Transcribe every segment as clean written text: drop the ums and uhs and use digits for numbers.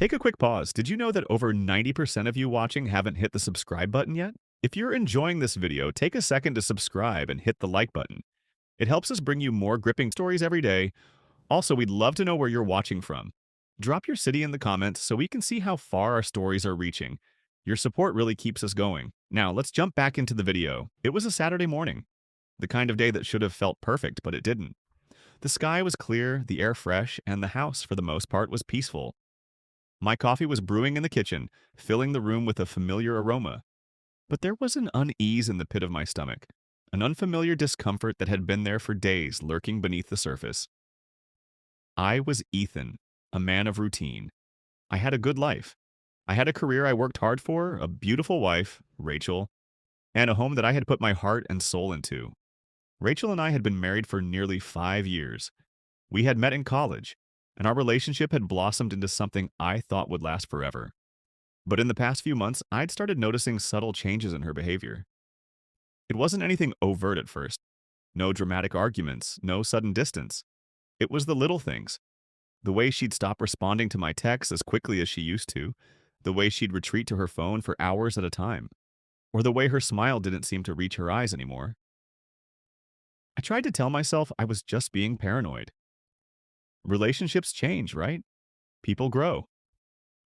Take a quick pause. Did you know that over 90% of you watching haven't hit the subscribe button yet? If you're enjoying this video, take a second to subscribe and hit the like button. It helps us bring you more gripping stories every day. Also, we'd love to know where you're watching from. Drop your city in the comments so we can see how far our stories are reaching. Your support really keeps us going. Now, let's jump back into the video. It was a Saturday morning, the kind of day that should have felt perfect, but it didn't. The sky was clear, the air fresh, and the house, for the most part, was peaceful. My coffee was brewing in the kitchen, filling the room with a familiar aroma. But there was an unease in the pit of my stomach, an unfamiliar discomfort that had been there for days, lurking beneath the surface. I was Ethan, a man of routine. I had a good life. I had a career I worked hard for, a beautiful wife, Rachel, and a home that I had put my heart and soul into. Rachel and I had been married for nearly 5 years. We had met in college, and our relationship had blossomed into something I thought would last forever. But in the past few months, I'd started noticing subtle changes in her behavior. It wasn't anything overt at first. No dramatic arguments, no sudden distance. It was the little things. The way she'd stop responding to my texts as quickly as she used to, the way she'd retreat to her phone for hours at a time, or the way her smile didn't seem to reach her eyes anymore. I tried to tell myself I was just being paranoid. Relationships change, right? People grow.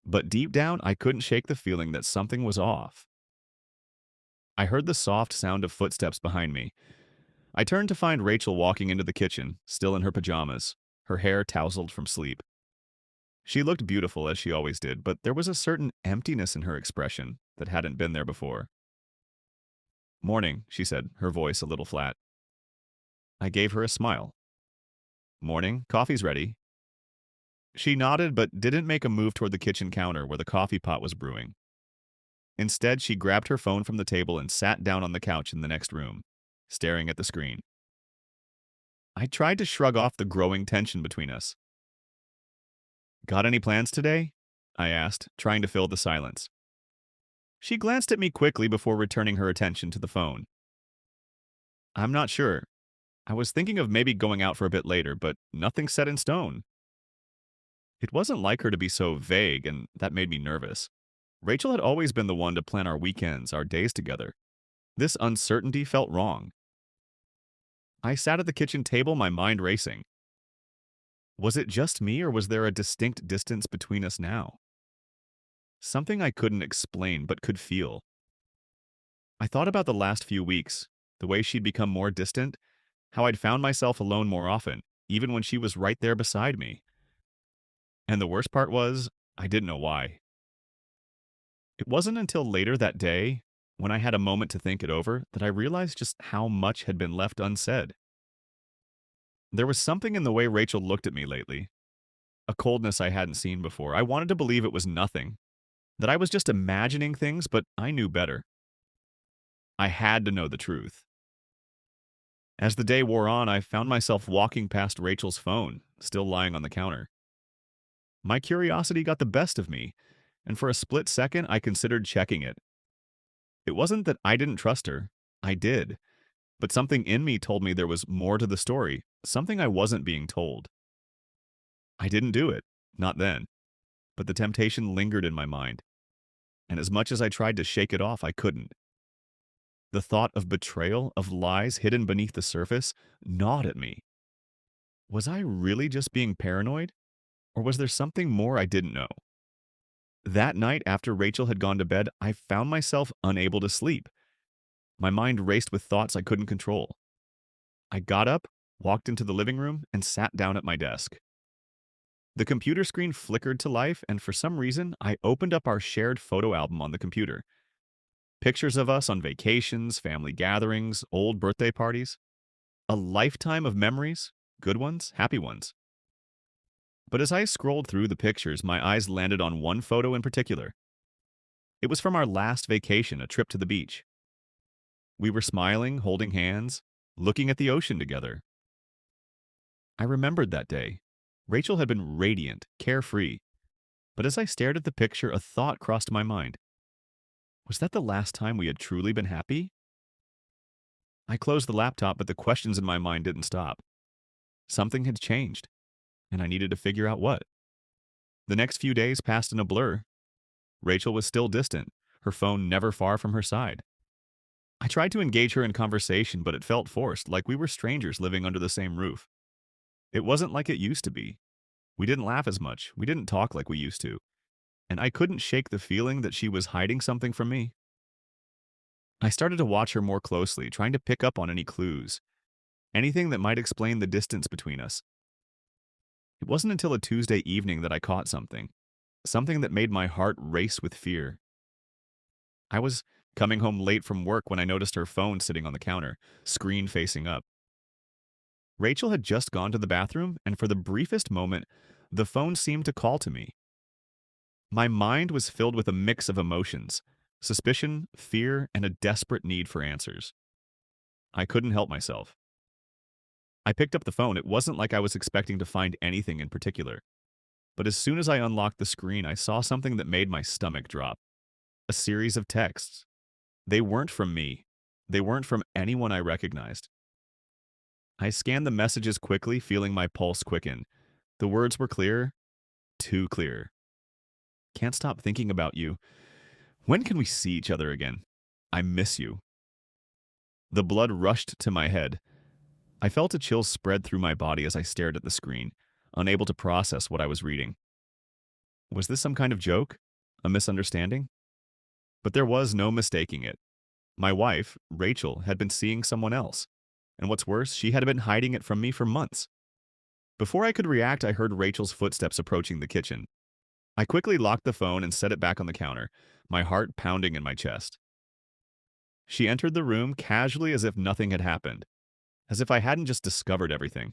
But deep down, I couldn't shake the feeling that something was off. I heard the soft sound of footsteps behind me. I turned to find Rachel walking into the kitchen, still in her pajamas, her hair tousled from sleep. She looked beautiful as she always did, but there was a certain emptiness in her expression that hadn't been there before. "Morning," she said, her voice a little flat. I gave her a smile. "Morning, coffee's ready." She nodded but didn't make a move toward the kitchen counter where the coffee pot was brewing. Instead, she grabbed her phone from the table and sat down on the couch in the next room, staring at the screen. I tried to shrug off the growing tension between us. "Got any plans today?" I asked, trying to fill the silence. She glanced at me quickly before returning her attention to the phone. "I'm not sure. I was thinking of maybe going out for a bit later, but nothing's set in stone." It wasn't like her to be so vague, and that made me nervous. Rachel had always been the one to plan our weekends, our days together. This uncertainty felt wrong. I sat at the kitchen table, my mind racing. Was it just me, or was there a distinct distance between us now? Something I couldn't explain, but could feel. I thought about the last few weeks, the way she'd become more distant, how I'd found myself alone more often, even when she was right there beside me. And the worst part was, I didn't know why. It wasn't until later that day, when I had a moment to think it over, that I realized just how much had been left unsaid. There was something in the way Rachel looked at me lately, a coldness I hadn't seen before. I wanted to believe it was nothing, that I was just imagining things, but I knew better. I had to know the truth. As the day wore on, I found myself walking past Rachel's phone, still lying on the counter. My curiosity got the best of me, and for a split second, I considered checking it. It wasn't that I didn't trust her. I did. But something in me told me there was more to the story, something I wasn't being told. I didn't do it, not then. But the temptation lingered in my mind, and as much as I tried to shake it off, I couldn't. The thought of betrayal, of lies hidden beneath the surface, gnawed at me. Was I really just being paranoid? Or was there something more I didn't know? That night, after Rachel had gone to bed, I found myself unable to sleep. My mind raced with thoughts I couldn't control. I got up, walked into the living room, and sat down at my desk. The computer screen flickered to life, and for some reason, I opened up our shared photo album on the computer. Pictures of us on vacations, family gatherings, old birthday parties. A lifetime of memories, good ones, happy ones. But as I scrolled through the pictures, my eyes landed on one photo in particular. It was from our last vacation, a trip to the beach. We were smiling, holding hands, looking at the ocean together. I remembered that day. Rachel had been radiant, carefree. But as I stared at the picture, a thought crossed my mind. Was that the last time we had truly been happy? I closed the laptop, but the questions in my mind didn't stop. Something had changed, and I needed to figure out what. The next few days passed in a blur. Rachel was still distant, her phone never far from her side. I tried to engage her in conversation, but it felt forced, like we were strangers living under the same roof. It wasn't like it used to be. We didn't laugh as much, we didn't talk like we used to, and I couldn't shake the feeling that she was hiding something from me. I started to watch her more closely, trying to pick up on any clues, anything that might explain the distance between us. It wasn't until a Tuesday evening that I caught something that made my heart race with fear. I was coming home late from work when I noticed her phone sitting on the counter, screen facing up. Rachel had just gone to the bathroom, and for the briefest moment, the phone seemed to call to me. My mind was filled with a mix of emotions, suspicion, fear, and a desperate need for answers. I couldn't help myself. I picked up the phone. It wasn't like I was expecting to find anything in particular. But as soon as I unlocked the screen, I saw something that made my stomach drop. A series of texts. They weren't from me. They weren't from anyone I recognized. I scanned the messages quickly, feeling my pulse quicken. The words were clear, too clear. Can't stop thinking about you. When can we see each other again? I miss you. The blood rushed to my head. I felt a chill spread through my body as I stared at the screen, unable to process what I was reading. Was this some kind of joke? A misunderstanding? But there was no mistaking it. My wife, Rachel, had been seeing someone else. And what's worse, she had been hiding it from me for months. Before I could react, I heard Rachel's footsteps approaching the kitchen. I quickly locked the phone and set it back on the counter, my heart pounding in my chest. She entered the room casually as if nothing had happened, as if I hadn't just discovered everything.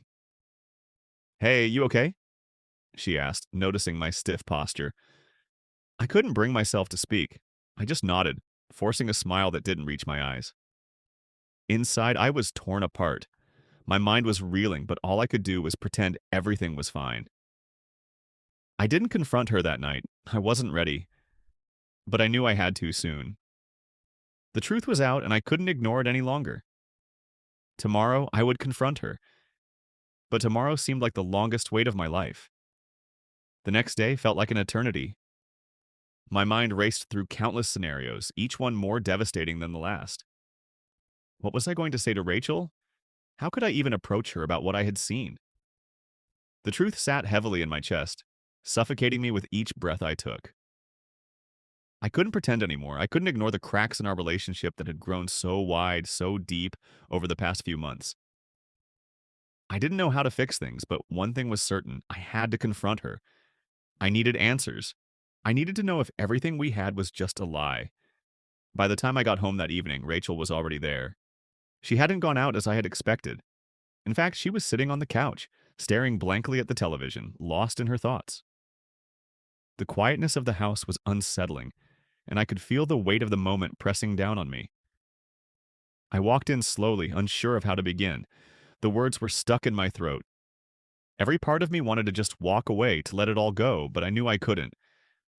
"Hey, you okay?" she asked, noticing my stiff posture. I couldn't bring myself to speak. I just nodded, forcing a smile that didn't reach my eyes. Inside, I was torn apart. My mind was reeling, but all I could do was pretend everything was fine. I didn't confront her that night. I wasn't ready, but I knew I had to soon. The truth was out, and I couldn't ignore it any longer. Tomorrow, I would confront her, but tomorrow seemed like the longest wait of my life. The next day felt like an eternity. My mind raced through countless scenarios, each one more devastating than the last. What was I going to say to Rachel? How could I even approach her about what I had seen? The truth sat heavily in my chest, suffocating me with each breath I took. I couldn't pretend anymore. I couldn't ignore the cracks in our relationship that had grown so wide, so deep over the past few months. I didn't know how to fix things, but one thing was certain. I had to confront her. I needed answers. I needed to know if everything we had was just a lie. By the time I got home that evening, Rachel was already there. She hadn't gone out as I had expected. In fact, she was sitting on the couch, staring blankly at the television, lost in her thoughts. The quietness of the house was unsettling, and I could feel the weight of the moment pressing down on me. I walked in slowly, unsure of how to begin. The words were stuck in my throat. Every part of me wanted to just walk away, to let it all go, but I knew I couldn't.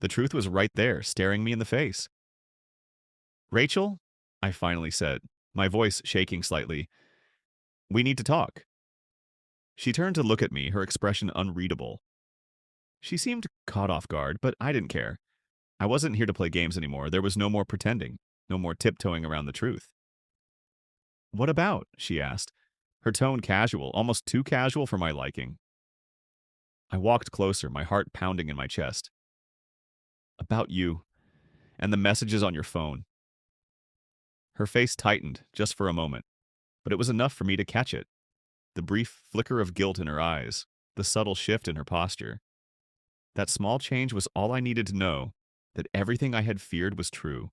The truth was right there, staring me in the face. "Rachel," I finally said, my voice shaking slightly, "we need to talk." She turned to look at me, her expression unreadable. She seemed caught off guard, but I didn't care. I wasn't here to play games anymore. There was no more pretending, no more tiptoeing around the truth. "What about?" she asked, her tone casual, almost too casual for my liking. I walked closer, my heart pounding in my chest. "About you, and the messages on your phone." Her face tightened, just for a moment, but it was enough for me to catch it. The brief flicker of guilt in her eyes, the subtle shift in her posture. That small change was all I needed to know, that everything I had feared was true.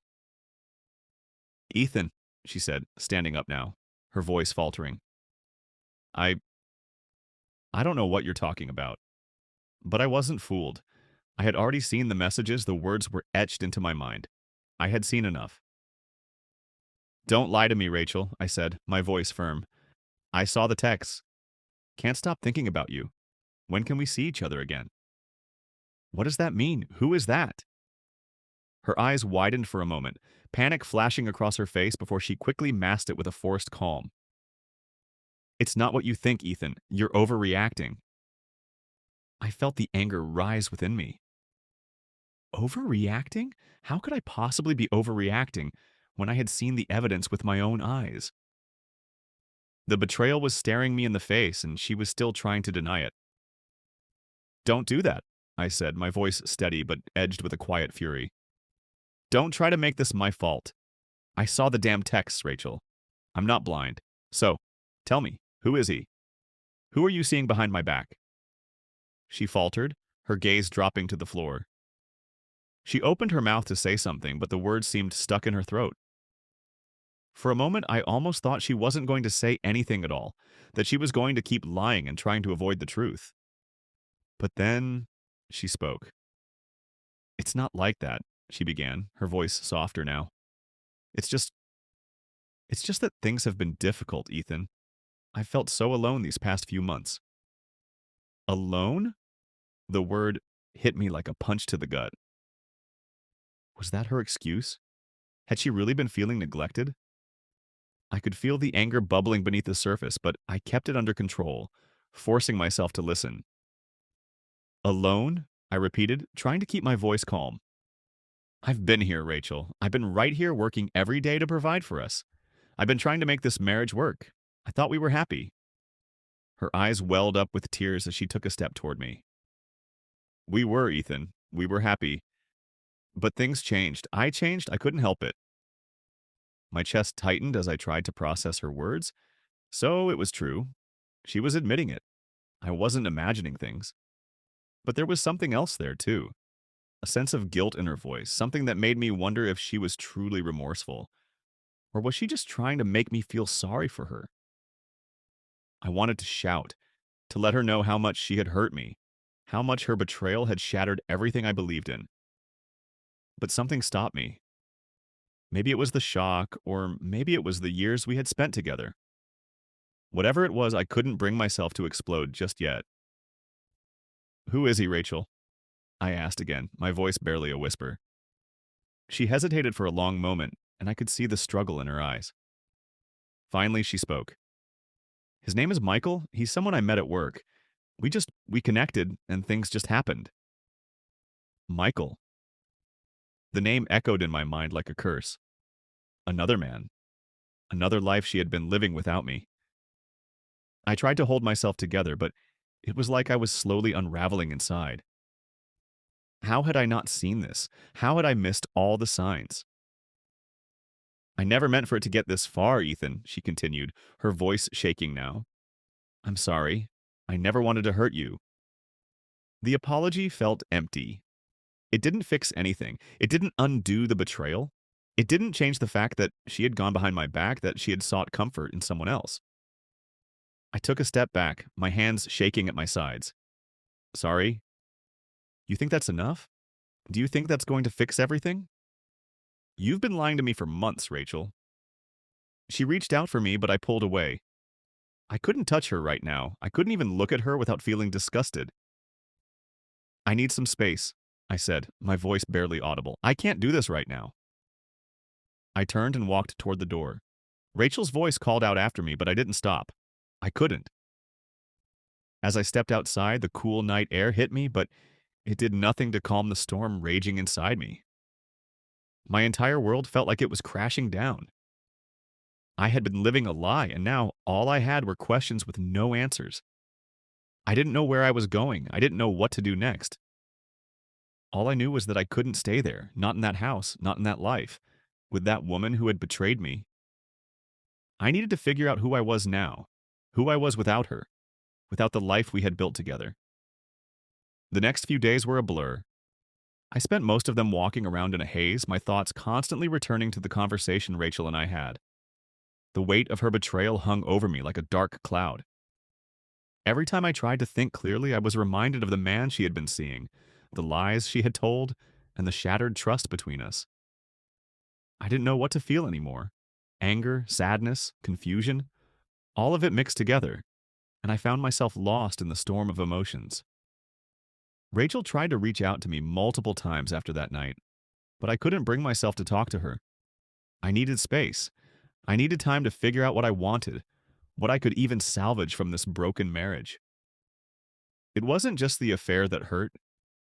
"Ethan," she said, standing up now, her voice faltering. I don't know what you're talking about." But I wasn't fooled. I had already seen the messages, the words were etched into my mind. I had seen enough. "Don't lie to me, Rachel," I said, my voice firm. "I saw the texts. Can't stop thinking about you. When can we see each other again?" "What does that mean? Who is that?" Her eyes widened for a moment, panic flashing across her face before she quickly masked it with a forced calm. "It's not what you think, Ethan. You're overreacting." I felt the anger rise within me. Overreacting? How could I possibly be overreacting when I had seen the evidence with my own eyes? The betrayal was staring me in the face, and she was still trying to deny it. Don't do that, I said, my voice steady but edged with a quiet fury. Don't try to make this my fault. I saw the damn texts, Rachel. I'm not blind. So, tell me, who is he? Who are you seeing behind my back? She faltered, her gaze dropping to the floor. She opened her mouth to say something, but the words seemed stuck in her throat. For a moment, I almost thought she wasn't going to say anything at all, that she was going to keep lying and trying to avoid the truth. But then she spoke. It's not like that, she began, her voice softer now. It's just that things have been difficult, Ethan. I've felt so alone these past few months. Alone? The word hit me like a punch to the gut. Was that her excuse? Had she really been feeling neglected? I could feel the anger bubbling beneath the surface, but I kept it under control, forcing myself to listen. Alone? I repeated, trying to keep my voice calm. I've been here, Rachel. I've been right here working every day to provide for us. I've been trying to make this marriage work. I thought we were happy. Her eyes welled up with tears as she took a step toward me. We were, Ethan. We were happy. But things changed. I changed. I couldn't help it. My chest tightened as I tried to process her words. So it was true. She was admitting it. I wasn't imagining things. But there was something else there, too. A sense of guilt in her voice, something that made me wonder if she was truly remorseful. Or was she just trying to make me feel sorry for her? I wanted to shout, to let her know how much she had hurt me, how much her betrayal had shattered everything I believed in. But something stopped me. Maybe it was the shock, or maybe it was the years we had spent together. Whatever it was, I couldn't bring myself to explode just yet. Who is he, Rachel? I asked again, my voice barely a whisper. She hesitated for a long moment, and I could see the struggle in her eyes. Finally, she spoke. His name is Michael. He's someone I met at work. We connected, and things just happened. Michael. The name echoed in my mind like a curse. Another man. Another life she had been living without me. I tried to hold myself together, but it was like I was slowly unraveling inside. How had I not seen this? How had I missed all the signs? I never meant for it to get this far, Ethan, she continued, her voice shaking now. I'm sorry. I never wanted to hurt you. The apology felt empty. It didn't fix anything. It didn't undo the betrayal. It didn't change the fact that she had gone behind my back, that she had sought comfort in someone else. I took a step back, my hands shaking at my sides. Sorry? You think that's enough? Do you think that's going to fix everything? You've been lying to me for months, Rachel. She reached out for me, but I pulled away. I couldn't touch her right now. I couldn't even look at her without feeling disgusted. I need some space, I said, my voice barely audible. I can't do this right now. I turned and walked toward the door. Rachel's voice called out after me, but I didn't stop. I couldn't. As I stepped outside, the cool night air hit me, but it did nothing to calm the storm raging inside me. My entire world felt like it was crashing down. I had been living a lie, and now all I had were questions with no answers. I didn't know where I was going. I didn't know what to do next. All I knew was that I couldn't stay there, not in that house, not in that life, with that woman who had betrayed me. I needed to figure out who I was now, who I was without her, without the life we had built together. The next few days were a blur. I spent most of them walking around in a haze, my thoughts constantly returning to the conversation Rachel and I had. The weight of her betrayal hung over me like a dark cloud. Every time I tried to think clearly, I was reminded of the man she had been seeing, the lies she had told, and the shattered trust between us. I didn't know what to feel anymore. Anger, sadness, confusion, all of it mixed together, and I found myself lost in the storm of emotions. Rachel tried to reach out to me multiple times after that night, but I couldn't bring myself to talk to her. I needed space. I needed time to figure out what I wanted, what I could even salvage from this broken marriage. It wasn't just the affair that hurt.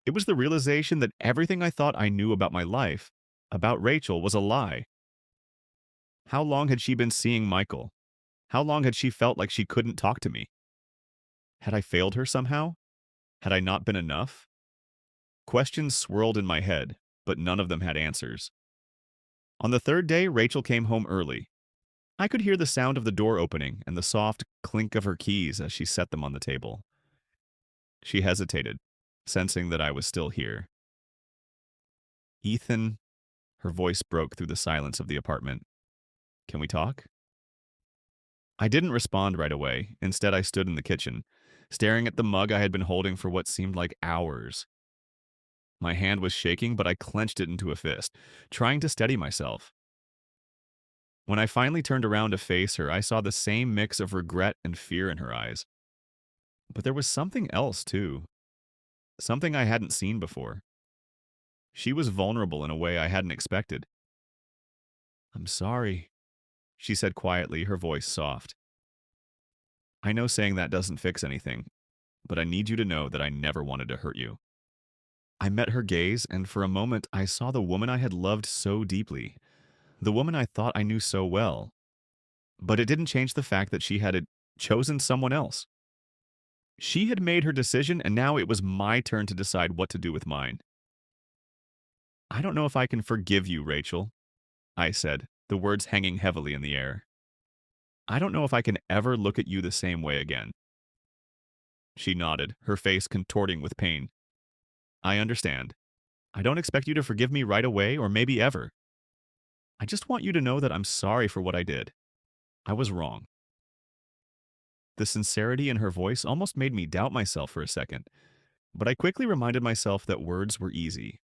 It was the realization that everything I thought I knew about my life, about Rachel, was a lie. How long had she been seeing Michael? How long had she felt like she couldn't talk to me? Had I failed her somehow? Had I not been enough? Questions swirled in my head, but none of them had answers. On the third day, Rachel came home early. I could hear the sound of the door opening and the soft clink of her keys as she set them on the table. She hesitated, sensing that I was still here. Ethan, her voice broke through the silence of the apartment. Can we talk? I didn't respond right away. Instead, I stood in the kitchen, staring at the mug I had been holding for what seemed like hours. My hand was shaking, but I clenched it into a fist, trying to steady myself. When I finally turned around to face her, I saw the same mix of regret and fear in her eyes. But there was something else, too. Something I hadn't seen before. She was vulnerable in a way I hadn't expected. "I'm sorry," she said quietly, her voice soft. "I know saying that doesn't fix anything, but I need you to know that I never wanted to hurt you." I met her gaze, and for a moment I saw the woman I had loved so deeply, the woman I thought I knew so well. But it didn't change the fact that she had chosen someone else. She had made her decision, and now it was my turn to decide what to do with mine. "I don't know if I can forgive you, Rachel," I said, the words hanging heavily in the air. "I don't know if I can ever look at you the same way again." She nodded, her face contorting with pain. "I understand. I don't expect you to forgive me right away or maybe ever. I just want you to know that I'm sorry for what I did. I was wrong." The sincerity in her voice almost made me doubt myself for a second, but I quickly reminded myself that words were easy.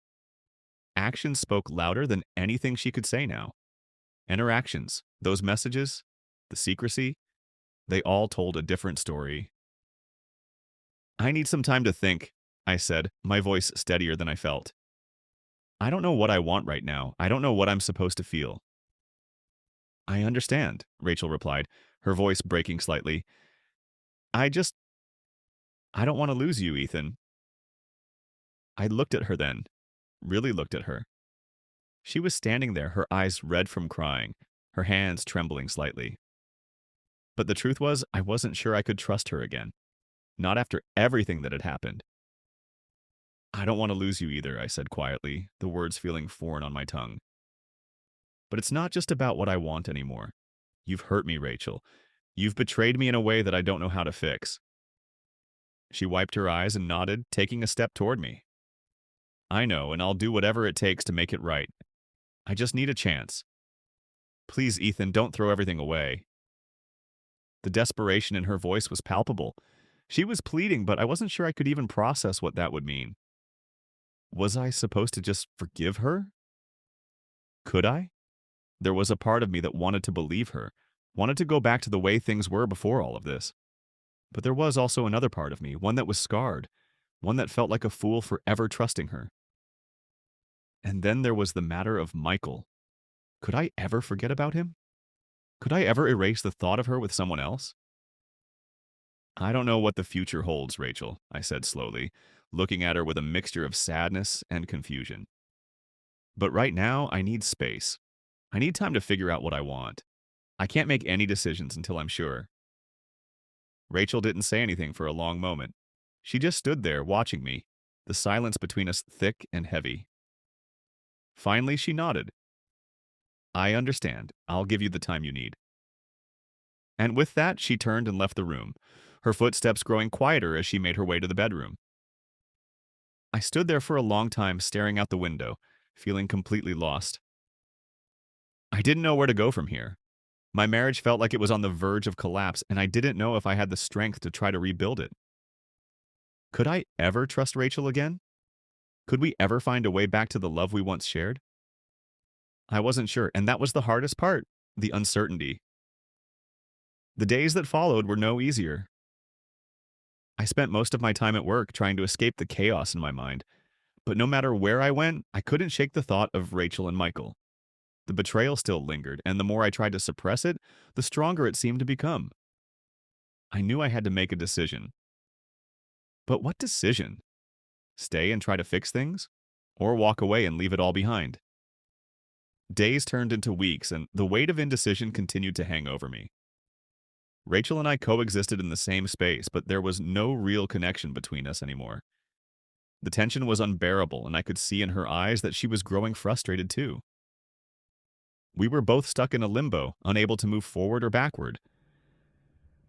Actions spoke louder than anything she could say now. And her actions, those messages, the secrecy, they all told a different story. "I need some time to think," I said, my voice steadier than I felt. "I don't know what I want right now. I don't know what I'm supposed to feel." "I understand," Rachel replied, her voice breaking slightly. I just, I don't want to lose you, Ethan." I looked at her then, really looked at her. She was standing there, her eyes red from crying, her hands trembling slightly. But the truth was, I wasn't sure I could trust her again. Not after everything that had happened. "I don't want to lose you either," I said quietly, the words feeling foreign on my tongue. "But it's not just about what I want anymore. You've hurt me, Rachel. You've betrayed me in a way that I don't know how to fix." She wiped her eyes and nodded, taking a step toward me. "I know, and I'll do whatever it takes to make it right. I just need a chance. Please, Ethan, don't throw everything away." The desperation in her voice was palpable. She was pleading, but I wasn't sure I could even process what that would mean. Was I supposed to just forgive her? Could I? There was a part of me that wanted to believe her, wanted to go back to the way things were before all of this. But there was also another part of me, one that was scarred, one that felt like a fool for ever trusting her. And then there was the matter of Michael. Could I ever forget about him? Could I ever erase the thought of her with someone else? "I don't know what the future holds, Rachel," I said slowly, looking at her with a mixture of sadness and confusion. "But right now, I need space. I need time to figure out what I want. I can't make any decisions until I'm sure." Rachel didn't say anything for a long moment. She just stood there, watching me, the silence between us thick and heavy. Finally, she nodded. "I understand. I'll give you the time you need." And with that, she turned and left the room, her footsteps growing quieter as she made her way to the bedroom. I stood there for a long time, staring out the window, feeling completely lost. I didn't know where to go from here. My marriage felt like it was on the verge of collapse, and I didn't know if I had the strength to try to rebuild it. Could I ever trust Rachel again? Could we ever find a way back to the love we once shared? I wasn't sure, and that was the hardest part, the uncertainty. The days that followed were no easier. I spent most of my time at work trying to escape the chaos in my mind, but no matter where I went, I couldn't shake the thought of Rachel and Michael. The betrayal still lingered, and the more I tried to suppress it, the stronger it seemed to become. I knew I had to make a decision. But what decision? Stay and try to fix things? Or walk away and leave it all behind? Days turned into weeks, and the weight of indecision continued to hang over me. Rachel and I coexisted in the same space, but there was no real connection between us anymore. The tension was unbearable, and I could see in her eyes that she was growing frustrated too. We were both stuck in a limbo, unable to move forward or backward.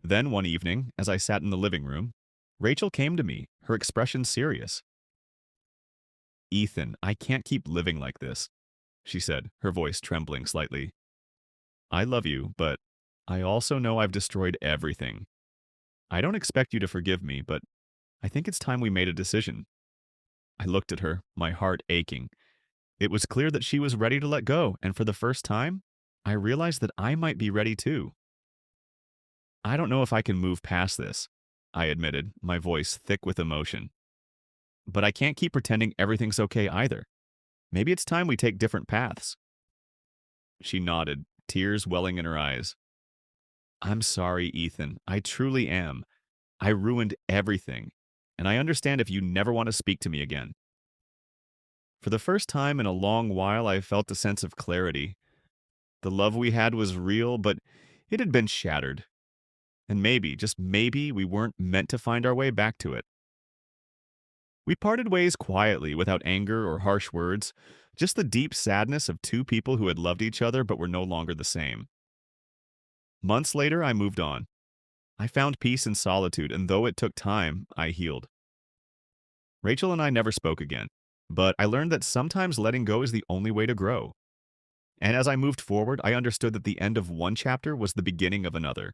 Then one evening, as I sat in the living room, Rachel came to me, her expression serious. "Ethan, I can't keep living like this," she said, her voice trembling slightly. "I love you, but I also know I've destroyed everything. I don't expect you to forgive me, but I think it's time we made a decision." I looked at her, my heart aching. It was clear that she was ready to let go, and for the first time, I realized that I might be ready too. "I don't know if I can move past this," I admitted, my voice thick with emotion. "But I can't keep pretending everything's okay either. Maybe it's time we take different paths." She nodded, tears welling in her eyes. "I'm sorry, Ethan. I truly am. I ruined everything, and I understand if you never want to speak to me again." For the first time in a long while, I felt a sense of clarity. The love we had was real, but it had been shattered. And maybe, just maybe, we weren't meant to find our way back to it. We parted ways quietly, without anger or harsh words, just the deep sadness of two people who had loved each other but were no longer the same. Months later, I moved on. I found peace in solitude, and though it took time, I healed. Rachel and I never spoke again, but I learned that sometimes letting go is the only way to grow. And as I moved forward, I understood that the end of one chapter was the beginning of another.